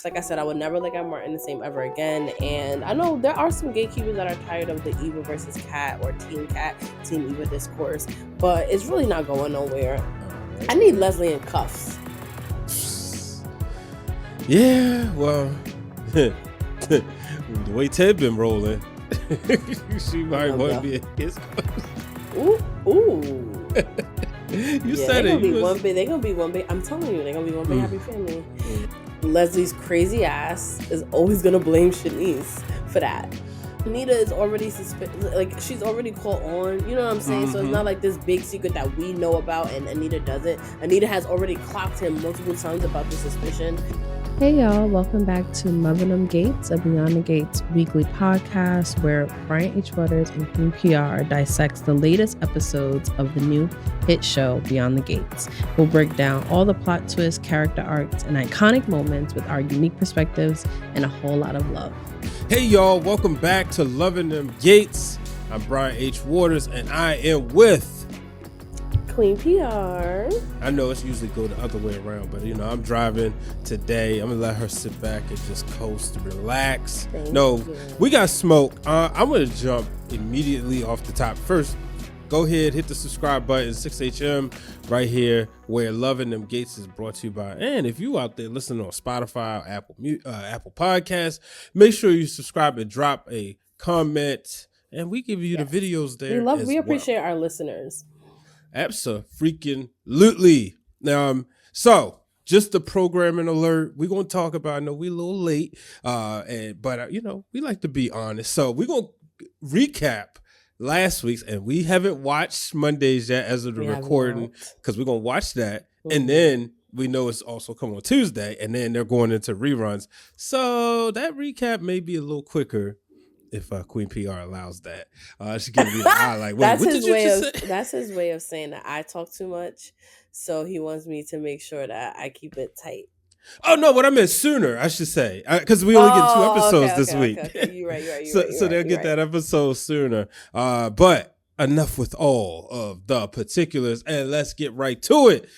Like I said, I would never look at Martin the same ever again. And I know there are some gatekeepers that are tired of the Eva versus Kat or Team Kat, Team Eva discourse, but it's really not going nowhere. I need Leslie in cuffs. Yeah, well, the way Ted been rolling, she might want to be in his cuffs. Ooh. You said it. They're gonna be one big. I'm telling you, they're gonna be one big happy family. Leslie's crazy ass is always gonna blame Shanice for that. Anita is already she's already caught on. You know what I'm saying? So it's not like this big secret that we know about and Anita doesn't. Anita has already clocked him multiple times about the suspicion. Hey y'all, welcome back to Loving Them Gates, a Beyond the Gates weekly podcast where Brian H. Waters and Queen PR dissects the latest episodes of the new hit show Beyond the Gates. We'll break down all the plot twists, character arcs, and iconic moments with our unique perspectives and a whole lot of love. Hey y'all, welcome back to Loving Them Gates. I'm Brian H. Waters and I am with Queen PR. I know it's usually go the other way around, but I'm driving today. I'm gonna let her sit back and just coast, relax. Thank you. We got smoke. I'm gonna jump immediately off the top. First, go ahead, hit the subscribe button, 6HM right here, where Loving Them Gates is brought to you by. And if you out there listening on Spotify or Apple Podcasts, make sure you subscribe and drop a comment. And we give you the videos there. We appreciate our listeners. Abso-freaking-lutely. So just the programming alert. We're gonna talk about. I know we're a little late, but we like to be honest. So we're gonna recap last week's, and we haven't watched Mondays yet as of the recording because we're gonna watch that, and then we know it's also come on Tuesday, and then they're going into reruns. So that recap may be a little quicker. If Queen PR allows that, she gives me the eye like, wait, that's his way of saying that I talk too much. So he wants me to make sure that I keep it tight. Oh no, what I meant sooner, I should say, because we only get 2 episodes this week. Okay. You're right. So they'll get that episode sooner. But enough with all of the particulars, and let's get right to it.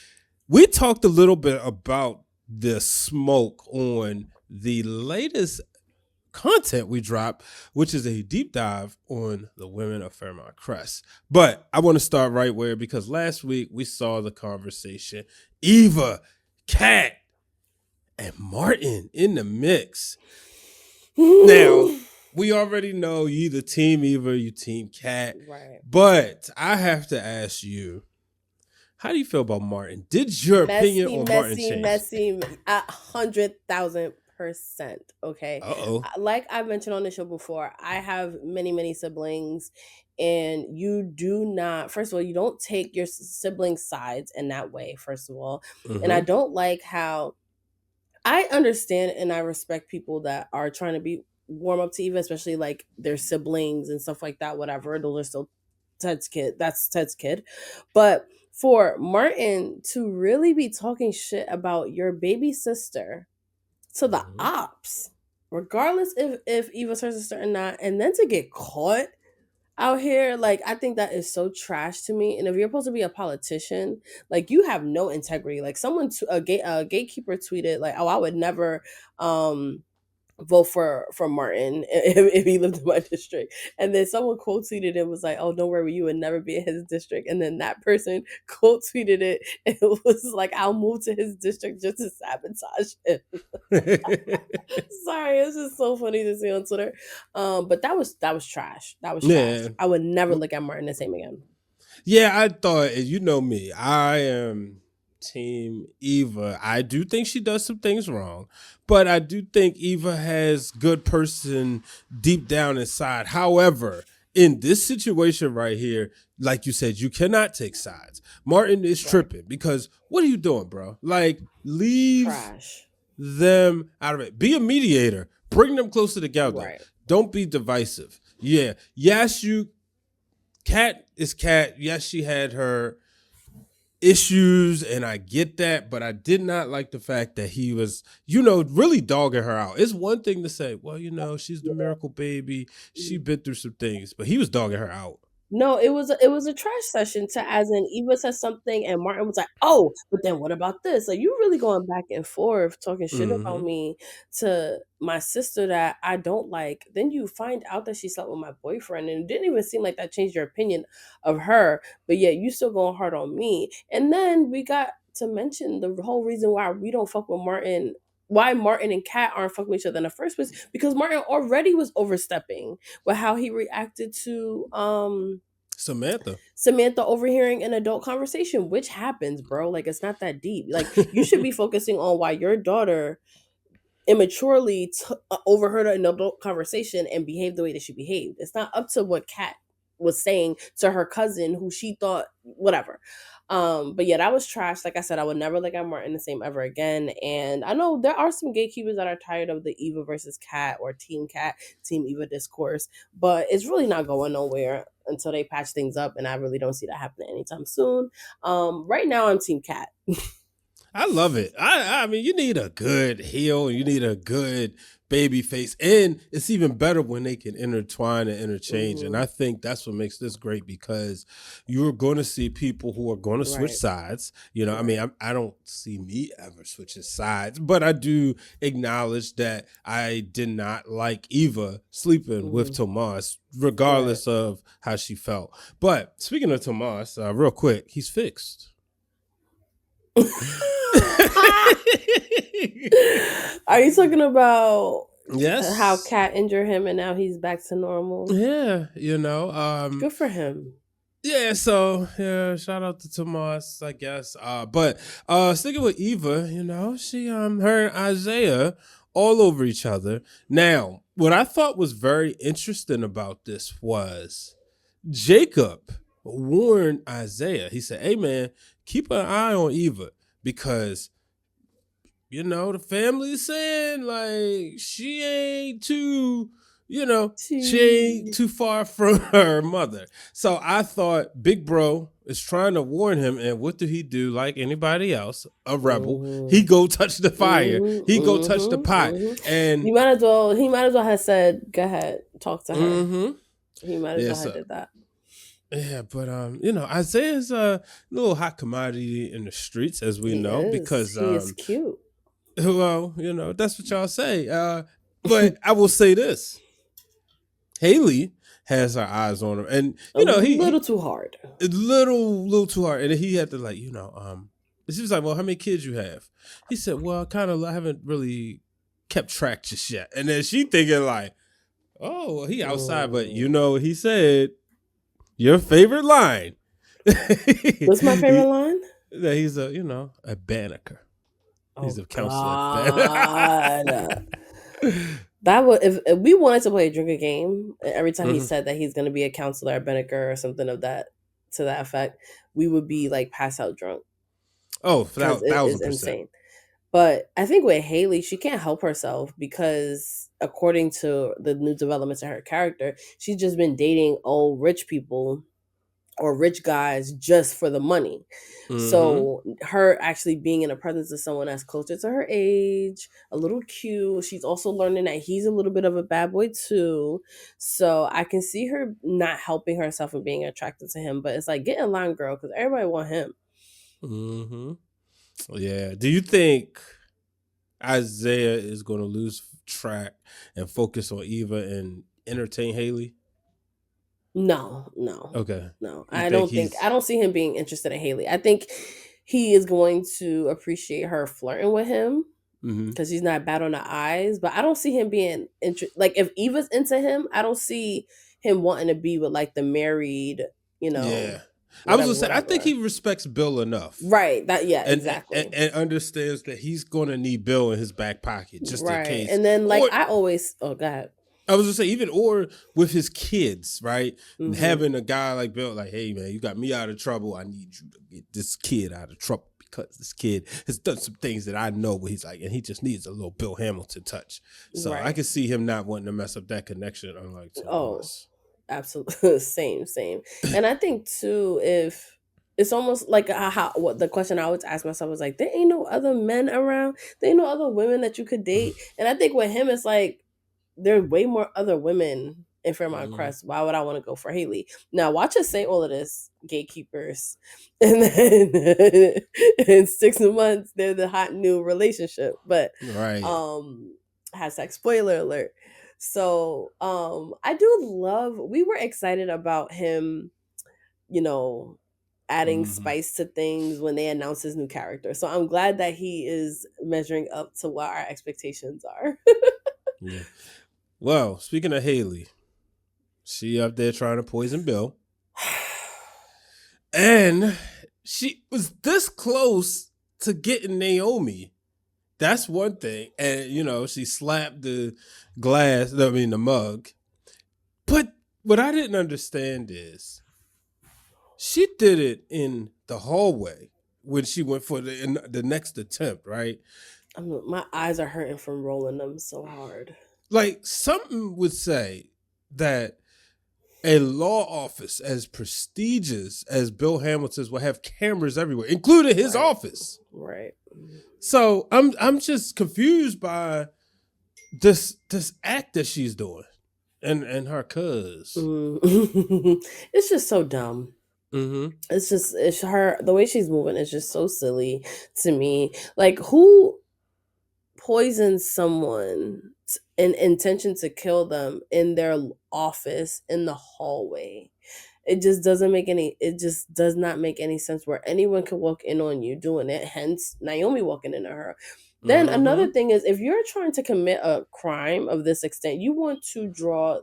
We talked a little bit about the smoke on the latest content we drop, which is a deep dive on the women of Fairmont Crest. But I want to start right where, because last week we saw the conversation, Eva, Kat, and Martin in the mix. Now, we already know you either Team Eva, you Team Kat. Right. But I have to ask you, how do you feel about Martin? Did your opinion on Martin change? Messy, 100,000%. Okay. Like I mentioned on the show before, I have many siblings, and you do not, first of all, you don't take your siblings' sides in that way, first of all. And I don't like how, I understand and I respect people that are trying to be warm up to Eva, especially like their siblings and stuff like that, whatever. Those are still Ted's kid. That's Ted's kid. But for Martin to really be talking shit about your baby sister to the ops, regardless if Eva's her sister or not, and then to get caught out here, like, I think that is so trash to me. And if you're supposed to be a politician, like, you have no integrity. Like, a gatekeeper tweeted, like, oh, I would never vote for Martin if he lived in my district. And then someone quote tweeted it, was like, oh, don't worry, you would never be in his district. And then that person quote tweeted it, and it was like, I'll move to his district just to sabotage him. Sorry, it's just so funny to see on Twitter. But that was trash. That was trash. I would never look at Martin the same again. Yeah, I thought, you know me, I am Team Eva. I do think she does some things wrong, but I do think Eva has good person deep down inside. However, in this situation right here, like you said, you cannot take sides. Martin is tripping because what are you doing, bro? Like, leave them out of it. Be a mediator. Bring them closer together. Right. Don't be divisive. Yeah. Yes, Kat is Kat. Yes, she had her issues, and I get that, but I did not like the fact that he was, really dogging her out. It's one thing to say, well, she's the miracle baby. She been through some things, but he was dogging her out. No, it was a trash session to as in Eva said something and Martin was like, "Oh, but then what about this?" Like, you really going back and forth talking shit about me to my sister that I don't like. Then you find out that she slept with my boyfriend and it didn't even seem like that changed your opinion of her, but yet you still going hard on me. And then we got to mention the whole reason why we don't fuck with Martin, why Martin and Kat aren't fucking with each other in the first place, because Martin already was overstepping with how he reacted to Samantha overhearing an adult conversation, which happens, bro. Like, it's not that deep. Like, you should be focusing on why your daughter immaturely overheard an adult conversation and behaved the way that she behaved. It's not up to what Kat was saying to her cousin who she thought whatever. But yeah, that was trash. Like I said, I would never look at Martin the same ever again. And I know there are some gatekeepers that are tired of the Eva versus Kat or Team Kat, Team Eva discourse, but it's really not going nowhere until they patch things up, and I really don't see that happening anytime soon. Right now I'm Team Kat. I love it. I mean, you need a good heel, you need a good baby face, and it's even better when they can intertwine and interchange. And I think that's what makes this great, because you're going to see people who are going to switch sides. You know, I mean, I don't see me ever switching sides, but I do acknowledge that I did not like Eva sleeping with Tomas, regardless of how she felt. But speaking of Tomas, real quick, he's fixed. Are you talking about yes how Kat injured him and now he's back to normal? Yeah, you know, good for him. Yeah, so yeah, shout out to Tomas, I guess. But sticking with Eva, you know, she her and Izaiah all over each other. Now, what I thought was very interesting about this was Jacob warned Izaiah. He said, "Hey man, keep an eye on Eva, because you know the family is saying like she ain't too, you know, she ain't too far from her mother." So I thought Big Bro is trying to warn him, and what do he do? Like anybody else, a rebel, he go touch the fire, he go touch the pot, and he might as well have said, "Go ahead, talk to her." He might as well have did that. Yeah, but you know, Izaiah's a little hot commodity in the streets, as we know, because he is cute. Well, you know, that's what y'all say. But I will say this: Hayley has her eyes on him, and you know, a little too hard, little too hard, and he had to like, you know, she was like, "Well, how many kids you have?" He said, "Well, I haven't really kept track just yet," and then she thinking like, "Oh, well, he outside," but you know, he said. Your favorite line. What's my favorite line? That he's a, you know, a banneker. He's a counselor. That would, if we wanted to play a drinking game, every time he said that he's going to be a counselor, a banneker, or something of that to that effect, we would be like pass out drunk. Oh, 1,000%. Insane. But I think with Hayley, she can't help herself because according to the new developments in her character, she's just been dating old rich people or rich guys just for the money. So her actually being in the presence of someone that's closer to her age, a little cute. She's also learning that he's a little bit of a bad boy too. So I can see her not helping herself and being attracted to him. But it's like, get in line, girl, because everybody want him. Yeah. Do you think Izaiah is going to lose track and focus on Eva and entertain Hayley? No. Okay. No. I don't see him being interested in Hayley. I think he is going to appreciate her flirting with him because he's not bad on the eyes, but I don't see him being like if Eva's into him, I don't see him wanting to be with like the married, you know. Yeah. I was gonna say, I think he respects Bill enough, right? Exactly, and understands that he's gonna need Bill in his back pocket just in case. And then, like, I always, go ahead. I was gonna say, even or with his kids, right? Having a guy like Bill, like, hey man, you got me out of trouble. I need you to get this kid out of trouble because this kid has done some things that I know. But he's like, and he just needs a little Bill Hamilton touch. So I can see him not wanting to mess up that connection. Unlike Thomas. Absolutely. same. And I think too, if it's almost like what the question I always ask myself is like, there ain't no other men around, there ain't no other women that you could date. And I think with him, it's like there's way more other women in Fairmont Crest. Why would I want to go for Hayley? Now watch us say all of this, gatekeepers, and then in 6 months they're the hot new relationship. But hashtag spoiler alert. So I do love, we were excited about him, you know, adding spice to things when they announced his new character. So I'm glad that he is measuring up to what our expectations are. Yeah. Well, speaking of Hayley, she up there trying to poison Bill. And she was this close to getting Naomi. That's one thing. And, you know, she slapped the mug. But what I didn't understand is she did it in the hallway when she went for the next attempt, right? My eyes are hurting from rolling them so hard. Like, something would say that a law office as prestigious as Bill Hamilton's will have cameras everywhere, including his office. Right. So I'm just confused by this act that she's doing and her cuz. It's just so dumb. It's her, the way she's moving is just so silly to me. Like, who poisons someone in intention to kill them in their office in the hallway? It just does not make any sense where anyone could walk in on you doing it, hence Naomi walking into her. Then another thing is, if you're trying to commit a crime of this extent, you want to draw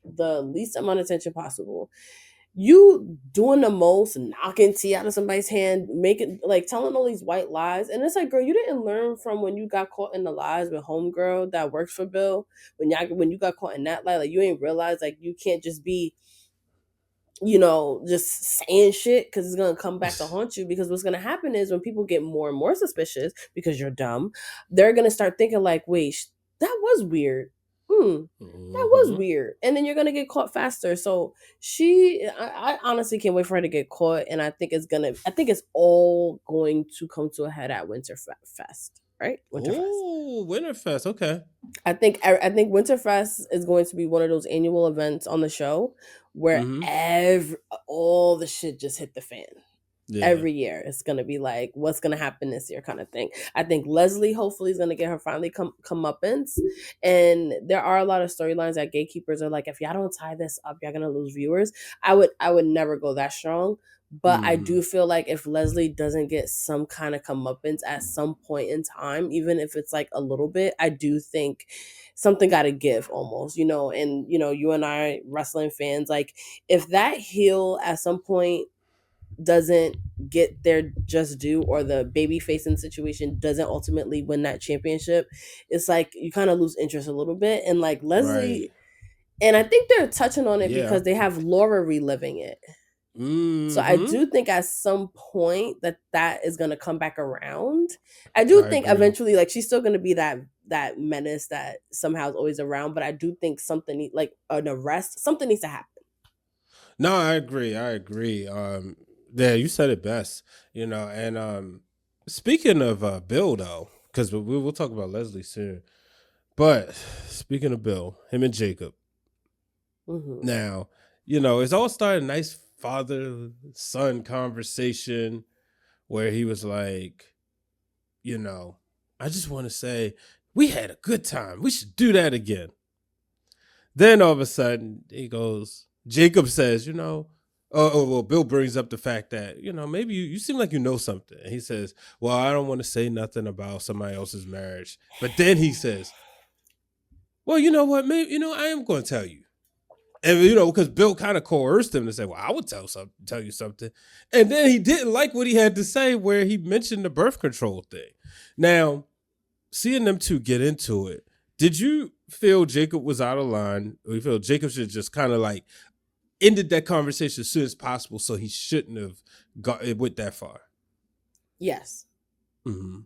the least amount of attention possible. You doing the most, knocking tea out of somebody's hand, making, like, telling all these white lies. And it's like, girl, you didn't learn from when you got caught in the lies with homegirl that works for Bill. When you got caught in that lie, like, you ain't realize, like, you can't just be, you know, just saying shit because it's going to come back to haunt you. Because what's going to happen is when people get more and more suspicious because you're dumb, they're going to start thinking like, wait, that was weird. That was weird. And then you're going to get caught faster. So I honestly can't wait for her to get caught. And I think it's all going to come to a head at Winterfest. Right? Oh, Winterfest. Okay. I think Winterfest is going to be one of those annual events on the show where all the shit just hit the fan. Yeah. Every year it's going to be like, what's going to happen this year kind of thing. I think Leslie hopefully is going to get her finally comeuppance. And there are a lot of storylines that gatekeepers are like, if y'all don't tie this up, y'all going to lose viewers. I would never go that strong. But I do feel like if Leslie doesn't get some kind of comeuppance at some point in time, even if it's like a little bit, I do think something got to give almost, you know. And, you know, you and I wrestling fans, like, if that heel at some point doesn't get their just due, or the baby facing situation doesn't ultimately win that championship, it's like you kind of lose interest a little bit. And like Leslie, and I think they're touching on it because they have Laura reliving it. So I do think at some point that is going to come back around. I think eventually, like, she's still going to be that menace that somehow is always around, but I do think something like an arrest, something needs to happen. No, I agree. Yeah, you said it best, you know. And speaking of Bill, though, because we'll talk about Leslie soon. But speaking of Bill, him and Jacob. Now, you know, it's all started a nice father-son conversation where he was like, you know, I just want to say we had a good time. We should do that again. Then all of a sudden, Jacob says, you know, well, Bill brings up the fact that, you know, maybe you seem like you know something. And he says, well, I don't want to say nothing about somebody else's marriage. But then he says, well, you know what, maybe, you know, I am going to tell you. And, you know, because Bill kind of coerced him to say, well, I would tell you something. And then he didn't like what he had to say where he mentioned the birth control thing. Now, seeing them two get into it, did you feel Jacob was out of line? Or you feel Jacob should just kind of like ended that conversation as soon as possible, so he shouldn't have went that far? Yes. You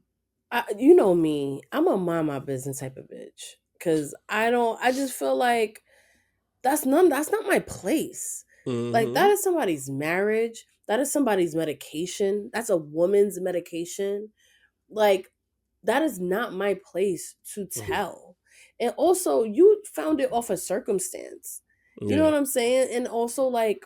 know me, I'm a mind my business type of bitch. Because I just feel like that's not my place. Like, that is somebody's marriage. That is somebody's medication. That's a woman's medication. Like, that is not my place to tell. And also, you found it off a circumstance. You know what I'm saying? And also, like,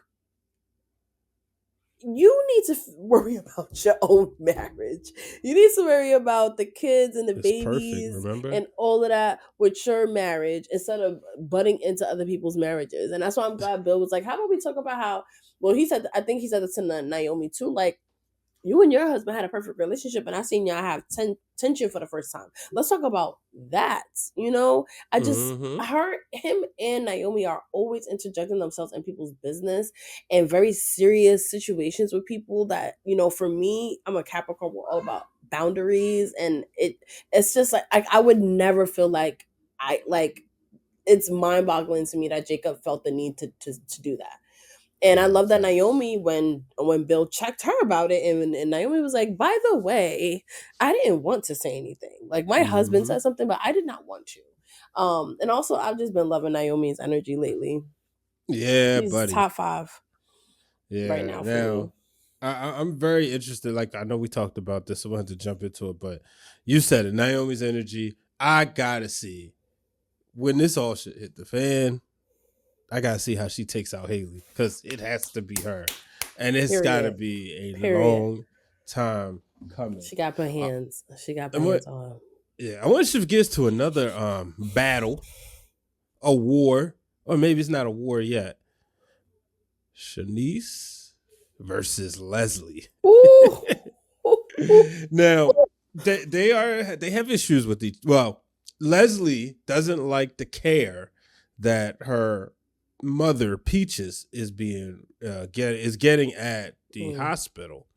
you need to worry about your own marriage. You need to worry about the kids and the babies and all of that with your marriage instead of butting into other people's marriages. And that's why I'm glad Bill was like, how about we talk about how, well, he said, I think he said it to Naomi too, like, you and your husband had a perfect relationship and I seen y'all have tension for the first time. Let's talk about that. You know, I just heard him and Naomi are always interjecting themselves in people's business and very serious situations with people that, you know, for me, I'm a Capricorn, we're all about boundaries. And it's just like, I would never feel like it's mind boggling to me that Jacob felt the need to do that. And I love that Naomi, when Bill checked her about it, and Naomi was like, by the way, I didn't want to say anything. Like, my husband said something, but I did not want to. And also, I've just been loving Naomi's energy lately. Yeah, she's buddy. top 5 right now for me. I'm very interested. Like, I know we talked about this, so I wanted to jump into it, but you said it, Naomi's energy. I gotta see when this all shit hit the fan. I gotta see how she takes out Hayley, because it has to be her, and it's gotta be a long time coming. She got her hands. She got her hands on. Yeah, I want to shift gears to another battle, a war, or maybe it's not a war yet. Shanice versus Leslie. Ooh. Now they have issues with each. Well, Leslie doesn't like the care that her mother Peaches is being getting at the hospital,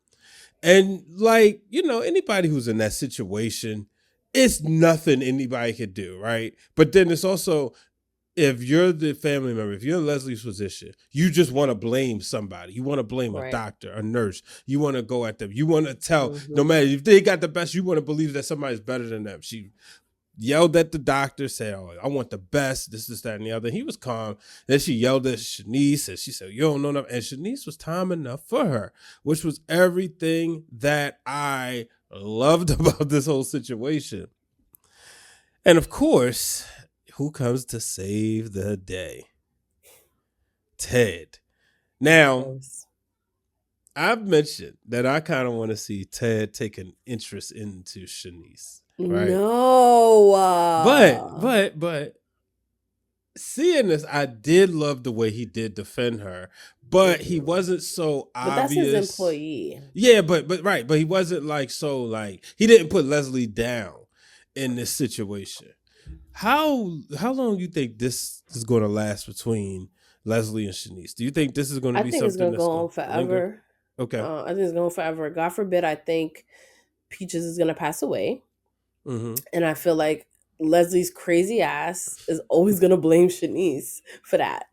and like, you know, anybody who's in that situation, it's nothing anybody could do, right? But then it's also, if you're the family member, if you're in Leslie's position, you just want to blame somebody. You want to blame a doctor, a nurse. You want to go at them. You want to tell, no matter if they got the best, you want to believe that somebody's better than them. She yelled at the doctor, said, "Oh, I want the best, this, that, and the other." He was calm. Then she yelled at Shanice, and she said, "You don't know enough." And Shanice was time enough for her, which was everything that I loved about this whole situation. And of course, who comes to save the day? Ted. Now, I've mentioned that I kind of want to see Ted take an interest into Shanice. Right? No. But seeing this, I did love the way he did defend her, but he wasn't so obvious. But that's his employee. Yeah, but he wasn't like so like, he didn't put Leslie down in this situation. How long do you think this is going to last between Leslie and Shanice? Do you think this is going to be something that's going to go on forever? Linger? Okay. I think it's going forever. God forbid, I think Peaches is going to pass away. And I feel like Leslie's crazy ass is always going to blame Shanice for that.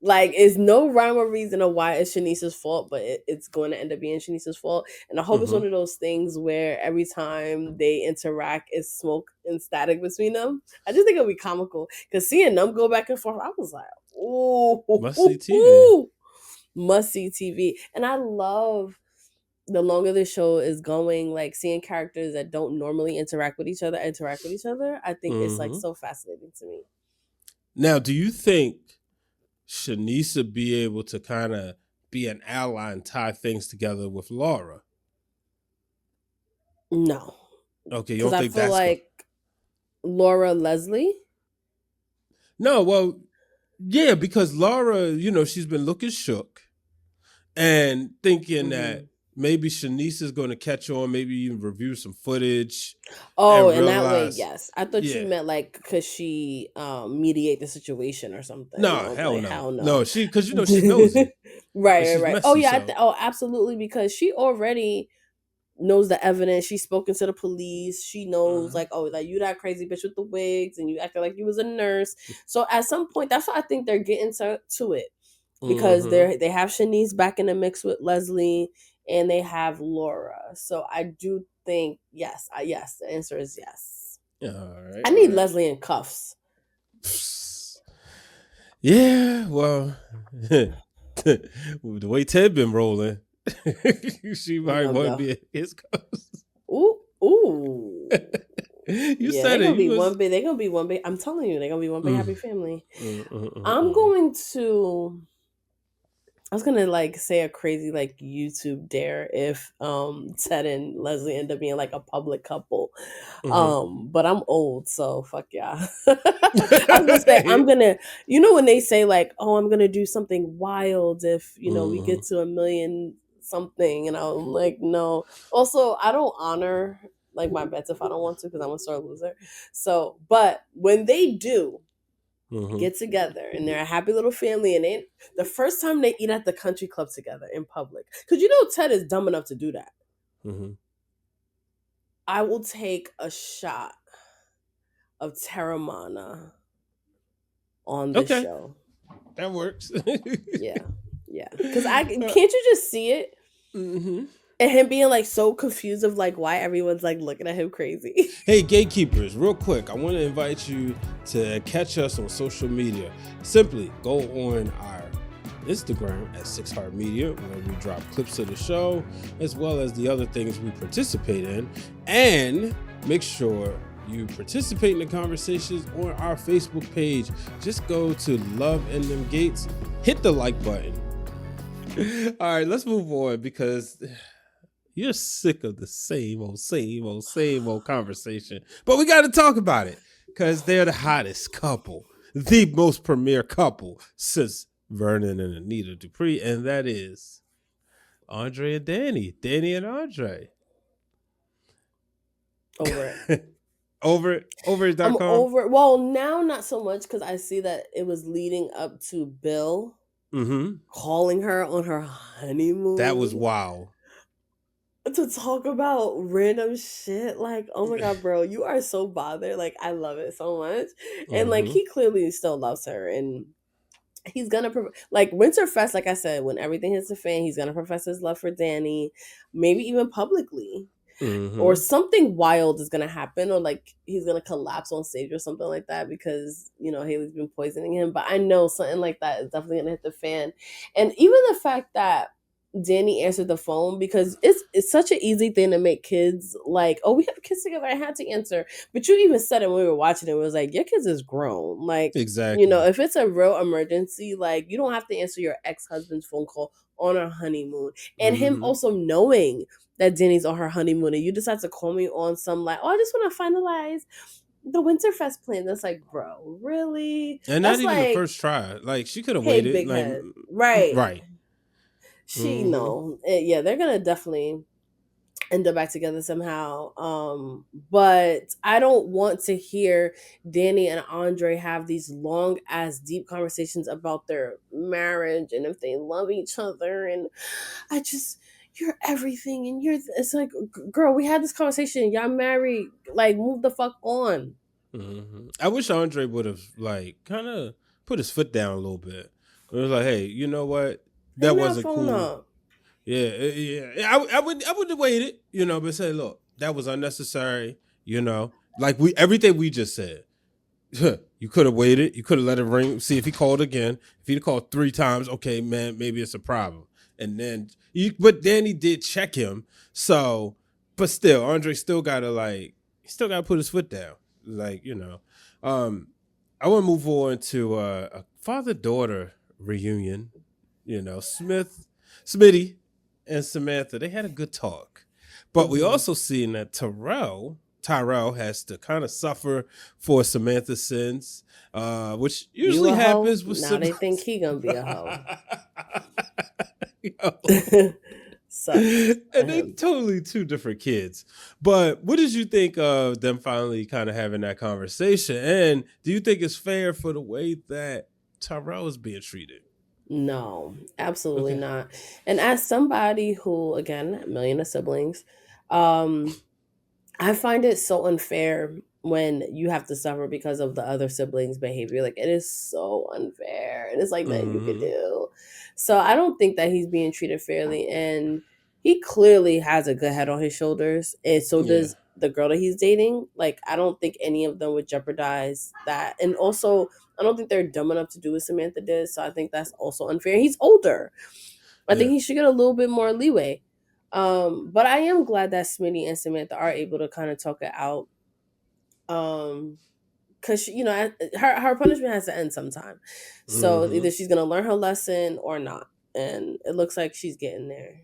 Like, it's no rhyme or reason of why it's Shanice's fault, but it's going to end up being Shanice's fault. And I hope it's one of those things where every time they interact, it's smoke and static between them. I just think it'll be comical, because seeing them go back and forth, I was like, ooh, must-see TV. Must-see TV. And I love, the longer the show is going, like, seeing characters that don't normally interact with each other. I think it's like so fascinating to me. Now, do you think Shanice would be able to kind of be an ally and tie things together with Laura? No. Okay, you don't think that's... I feel like Laura, Leslie? No, well, yeah, because Laura, you know, she's been looking shook and thinking that maybe Shanice is going to catch on, maybe even review some footage. Oh, in that way, yes. I thought you meant like, because she mediate the situation or something. No, hell no. No, because you know she knows it. Right. Messy, oh yeah, absolutely, because she already knows the evidence. She's spoken to the police. She knows like, oh, like, you that crazy bitch with the wigs, and you acted like you was a nurse. So at some point, that's why I think they're getting to it, because they have Shanice back in the mix with Leslie. And they have Laura. So I do think, yes. The answer is yes. All right. I need Leslie in cuffs. Yeah, well, the way Ted been rolling, she might want to be in his cuffs. Ooh. You Yeah, said they're it. gonna You be was. one big. They're gonna be one big. I'm telling you, they're gonna be one big happy family. I'm Mm. going to. I was gonna like say a crazy like YouTube dare if Ted and Leslie end up being like a public couple. But I'm old, so fuck yeah. I was gonna say I'm gonna when they say like, oh, I'm gonna do something wild if we get to 1 million something, and I'm like, no. Also, I don't honor like my bets if I don't want to because I'm a sore loser. So but when they do get together and they're a happy little family and the first time they eat at the country club together in public, because Ted is dumb enough to do that. I will take a shot of Terramana on the show. That works. yeah because can't you just see it? And him being like so confused of like why everyone's like looking at him crazy. Hey, gatekeepers, real quick, I want to invite you to catch us on social media. Simply go on our Instagram at 6 Heart Media, where we drop clips of the show, as well as the other things we participate in. And make sure you participate in the conversations on our Facebook page. Just go to Love in Them Gates, hit the like button. All right, let's move on because you're sick of the same old conversation. But we got to talk about it because they're the hottest couple, the most premier couple since Vernon and Anita Dupree, and that is Andre and Dani. Dani and Andre. Over it. over it.com? I'm over. Well, now not so much because I see that it was leading up to Bill calling her on her honeymoon. That was wow. To talk about random shit. Like, oh my God, bro, you are so bothered. Like, I love it so much. And like, he clearly still loves her. And he's gonna like Winterfest, like I said, when everything hits the fan, he's gonna profess his love for Dani, maybe even publicly. Or something wild is gonna happen, or like he's gonna collapse on stage or something like that because Hayley's been poisoning him. But I know something like that is definitely gonna hit the fan. And even the fact that Dani answered the phone, because it's such an easy thing to make kids like, oh, we have kids together, I had to answer. But you even said it when we were watching it, it was like, your kids is grown. Like, exactly. If it's a real emergency, like, you don't have to answer your ex-husband's phone call on a honeymoon. And him also knowing that Dani's on her honeymoon and you decide to call me on some like, oh, I just want to finalize the Winterfest plan. That's like, bro, really? And that's not even like, the first try. Like, she could have waited. Big like, head. Right. She no. Yeah, they're gonna definitely end up back together somehow. But I don't want to hear Dani and Andre have these long ass deep conversations about their marriage and if they love each other. And you're everything, and it's like, girl, we had this conversation, y'all married, like, move the fuck on. I wish Andre would have like kind of put his foot down a little bit. It was like, hey, you know what? That wasn't cool. Up. Yeah. I would have waited, but say, look, that was unnecessary. Like everything we just said. You could have waited. You could have let it ring. See if he called again. If he'd called 3 times, okay, man, maybe it's a problem. And then, but Dani did check him. So, but still, Andre still gotta put his foot down. Like, I want to move on to a father-daughter reunion. Smitty and Samantha, they had a good talk. But we also seen that Tyrell has to kind of suffer for Samantha's sins, which usually happens with now they think he gonna be a hoe. And they totally 2 different kids. But what did you think of them finally kind of having that conversation? And do you think it's fair for the way that Tyrell is being treated? No, absolutely not. And as somebody who, again, 1 million of siblings, I find it so unfair when you have to suffer because of the other siblings' behavior. Like, it is so unfair. And it's like that you could do. So I don't think that he's being treated fairly. And he clearly has a good head on his shoulders. And so does the girl that he's dating. Like, I don't think any of them would jeopardize that. And also, I don't think they're dumb enough to do what Samantha did. So I think that's also unfair. He's older. I think he should get a little bit more leeway. But I am glad that Smitty and Samantha are able to kind of talk it out. Because her punishment has to end sometime. So either she's gonna learn her lesson or not, and it looks like she's getting there.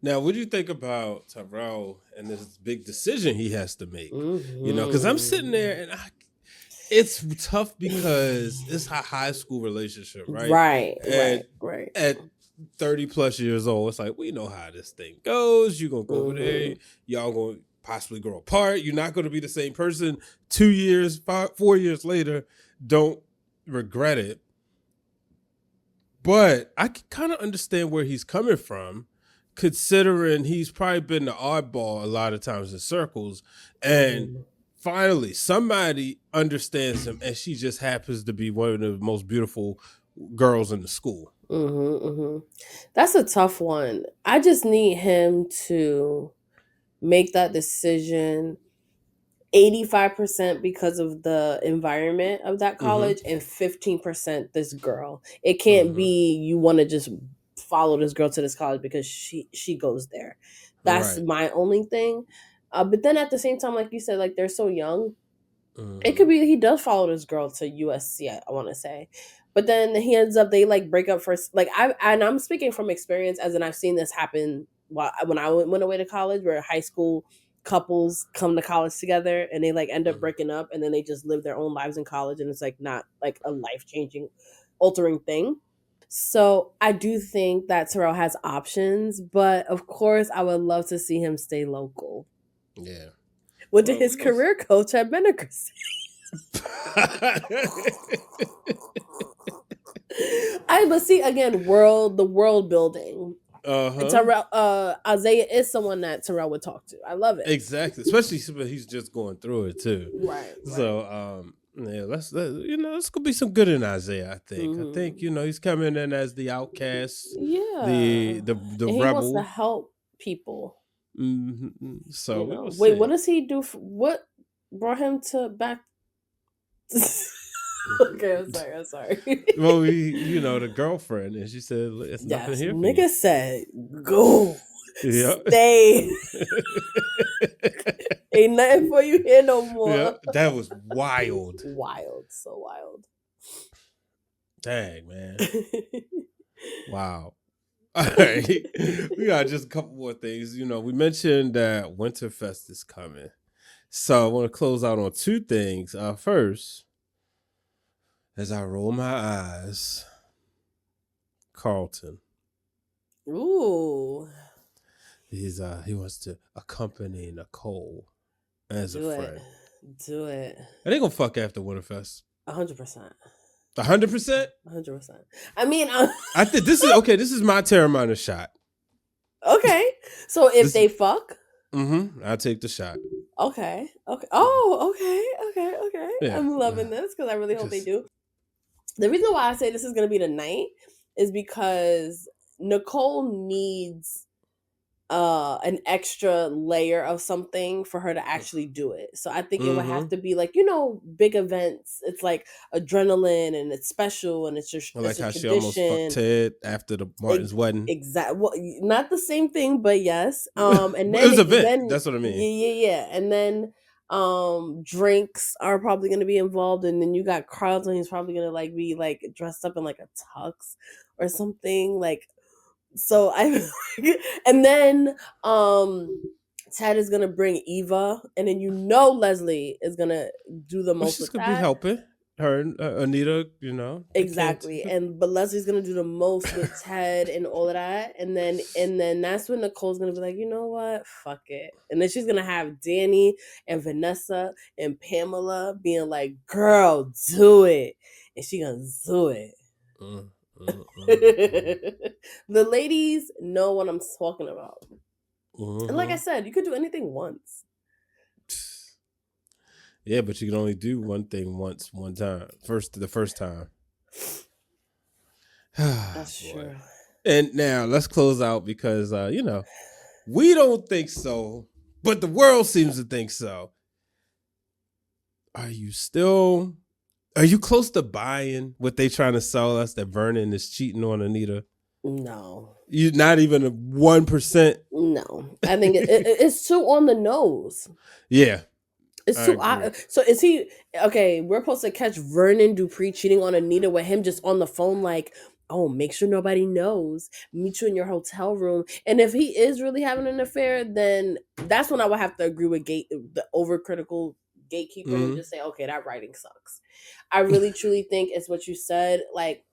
Now, what do you think about Terrell and this big decision he has to make? Because I'm sitting there and it's tough because it's a high school relationship, right? Right. At 30 plus years old, it's like, we know how this thing goes. You're going to go over there. Y'all going to possibly grow apart. You're not going to be the same person 2 years, 4 years later. Don't regret it. But I can kind of understand where he's coming from, considering he's probably been the oddball a lot of times in circles. And finally, somebody understands him, and she just happens to be one of the most beautiful girls in the school. That's a tough one. I just need him to make that decision 85% because of the environment of that college and 15% this girl. It can't be you want to just follow this girl to this college because she goes there. That's my only thing. But then at the same time, like you said, like they're so young. It could be he does follow this girl to USC, I want to say. But then he ends up, they like break up first. Like I'm speaking from experience, as in I've seen this happen when I went away to college, where high school couples come to college together and they like end up breaking up, and then they just live their own lives in college, and it's like not like a life-changing, altering thing. So I do think that Terrell has options, but of course I would love to see him stay local. Yeah. What did his career coach have Benecker say? But see, again, the world building. Terrell, Izaiah is someone that Terrell would talk to. I love it. Exactly, especially when he's just going through it too. Right. So, let's gonna be some good in Izaiah. I think he's coming in as the outcast. Yeah. The and he rebel. wants to help people. So wait, what does he do? What brought him to back? Okay, I'm sorry. Well, the girlfriend, and she said, "It's nothing here." Nigga said, "Go, yep. Stay. Ain't nothing for you here no more." Yep. That was wild. So wild. Dang, man. Wow. All right, we got just a couple more things. We mentioned that Winterfest is coming, so I want to close out on two things. First, as I roll my eyes, Carlton. Ooh. He wants to accompany Nicole as a friend. Do it. Are they gonna fuck after Winterfest? 100%. 100%? 100%. I mean, I think this is my Terramana shot. Okay. So if they fuck? I'll take the shot. Okay. Oh, okay. Yeah. I'm loving this because I really hope they do. The reason why I say this is going to be the night is because Nicole needs an extra layer of something for her to actually do it. So I think it would have to be like, big events. It's like adrenaline and it's special and it's just like it's how tradition. She almost fucked Ted after the Martin's wedding. Exactly. Well, not the same thing, but yes. And then it was an event. That's what I mean. Yeah. And then drinks are probably going to be involved, and then you got Carlton. He's probably going to be dressed up in like a tux or something like. So and then Ted is gonna bring Eva, and then Leslie is gonna do the most. She's gonna be helping her and Anita, exactly. But Leslie's gonna do the most with Ted and all of that, and then that's when Nicole's gonna be like, you know what, fuck it, and then she's gonna have Dani and Vanessa and Pamela being like, girl, do it, and she gonna do it. The ladies know what I'm talking about. And like I said, you could do anything once. Yeah, but you can only do one thing once, one time. The first time. That's true. And now let's close out because we don't think so, but the world seems to think so. Are you close to buying what they trying to sell us, that Vernon is cheating on Anita? No. You not even 1%? No. I think it's too on the nose. Yeah. It's too obvious. So is he okay? We're supposed to catch Vernon Dupree cheating on Anita with him just on the phone, like, oh, make sure nobody knows. Meet you in your hotel room. And if he is really having an affair, then that's when I would have to agree with the overcritical gatekeeper and just say, okay, that writing sucks. I really truly think it's what you said, like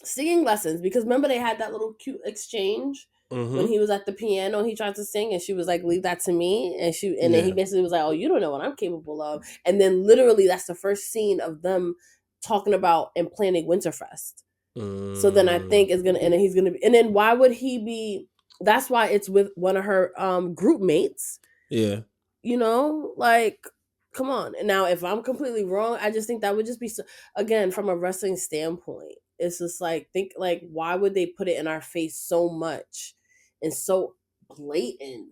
singing lessons, because remember they had that little cute exchange when he was at the piano. He tried to sing and she was like, leave that to me, and then he basically was like, oh, you don't know what I'm capable of. And then literally that's the first scene of them talking about and planning Winterfest. So then I think it's gonna, and then he's gonna be, and then why would he be? That's why it's with one of her group mates. Yeah, you know, like, come on. And now, if I'm completely wrong, I just think that would just be again from a wrestling standpoint. It's just like, think like, why would they put it in our face so much and so blatant?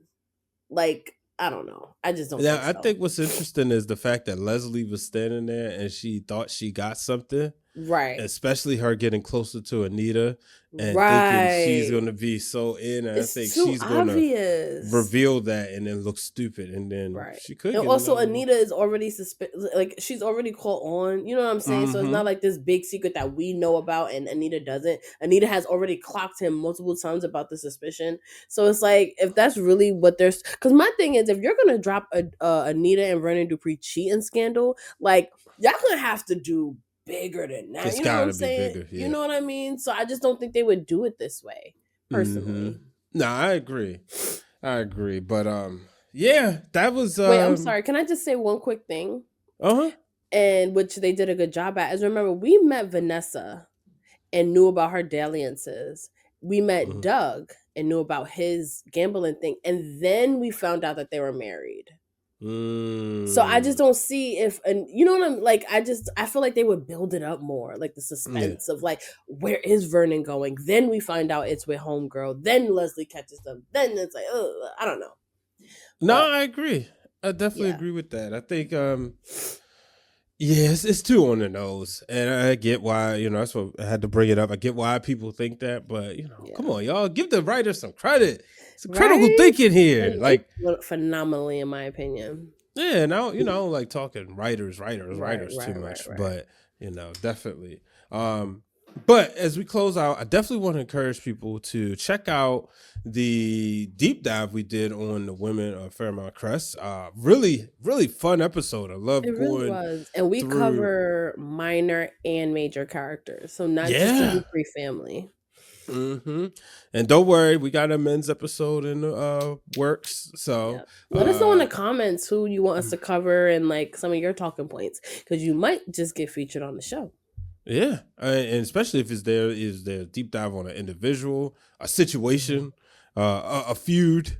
Like, I don't know. I just don't. Yeah, I think what's interesting is the fact that Leslie was standing there and she thought she got something. Right. Especially her getting closer to Anita and thinking she's going to be so in. And I think she's going to reveal that and then look stupid. And then she could. And also, Anita is already like, she's already caught on. You know what I'm saying? So it's not like this big secret that we know about and Anita doesn't. Anita has already clocked him multiple times about the suspicion. So it's like, if that's really what there's... Because my thing is, if you're going to drop Anita and Vernon Dupree cheating scandal, like, y'all going to have to do bigger than that. It's you know what I'm saying? Bigger, yeah. You know what I mean? So I just don't think they would do it this way, personally. No, I agree. But yeah, that was wait, I'm sorry. Can I just say one quick thing? And which they did a good job at. As remember, we met Vanessa and knew about her dalliances. We met Doug and knew about his gambling thing. And then we found out that they were married. So I just don't see if, and you know what I'm like, I feel like they would build it up more, like the suspense of like, where is Vernon going? Then we find out it's with homegirl. Then Leslie catches them. Then it's like, I don't know. No, I agree. I definitely agree with that. I think, yes, it's too on the nose, and I get why. You know, that's what I had to bring it up. I get why people think that, but you know, come on, y'all, give the writers some credit. Some critical thinking here, and like phenomenally, in my opinion. Yeah, now you know, like talking writers too much, but you know, definitely. But as we close out, I definitely want to encourage people to check out the deep dive we did on the women of Fairmount Crest. Really, really fun episode. I love it. Really was, and we cover minor and major characters, so not just the Dupree family. And don't worry, we got a men's episode in the works. So let us know in the comments who you want us to cover and like some of your talking points, because you might just get featured on the show. Yeah, and especially if there a deep dive on an individual, a situation, a feud,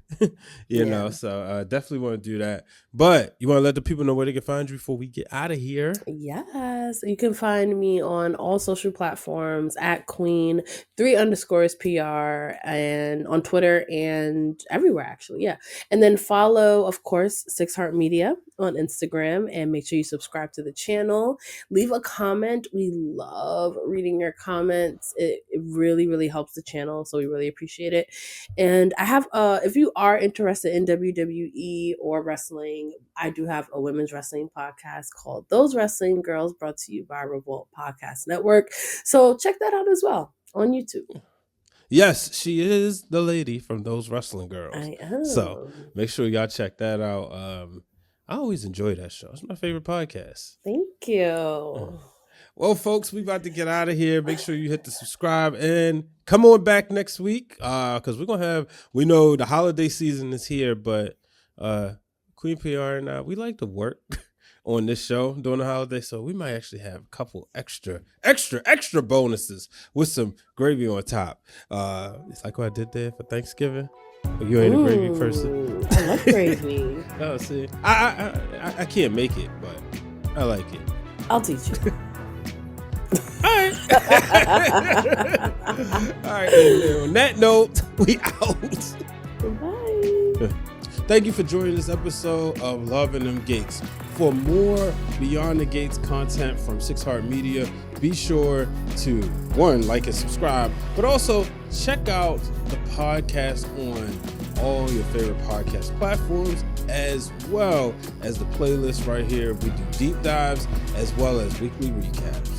you know. So definitely want to do that. But you want to let the people know where they can find you before we get out of here. Yes, you can find me on all social platforms at Queen 3_PR and on Twitter and everywhere actually. Yeah, and then follow, of course, 6 Heart Media on Instagram, and make sure you subscribe to the channel. Leave a comment. We love reading your comments. It really, really helps the channel, so we really appreciate it. And I have, if you are interested in WWE or wrestling, I do have a women's wrestling podcast called Those Wrestling Girls, brought to you by Revolt Podcast Network. So check that out as well on YouTube. Yes, she is the lady from Those Wrestling Girls. I am. So make sure y'all check that out. I always enjoy that show. It's my favorite podcast. Thank you. Well, folks, we about to get out of here. Make sure you hit the subscribe and come on back next week because we're going to have, we know the holiday season is here, but Queen PR and I, we like to work on this show during the holiday, so we might actually have a couple extra bonuses with some gravy on top. It's like what I did there for Thanksgiving. You ain't a gravy person. I love gravy. Oh, see, I can't make it, but I like it. I'll teach you. All right. All right. And on that note, we out. Bye. Thank you for joining this episode of Loving Them Gates. For more Beyond the Gates content from 6 Heart Media, be sure to 1, like and subscribe, but also check out the podcast on all your favorite podcast platforms, as well as the playlist right here. We do deep dives as well as weekly recaps.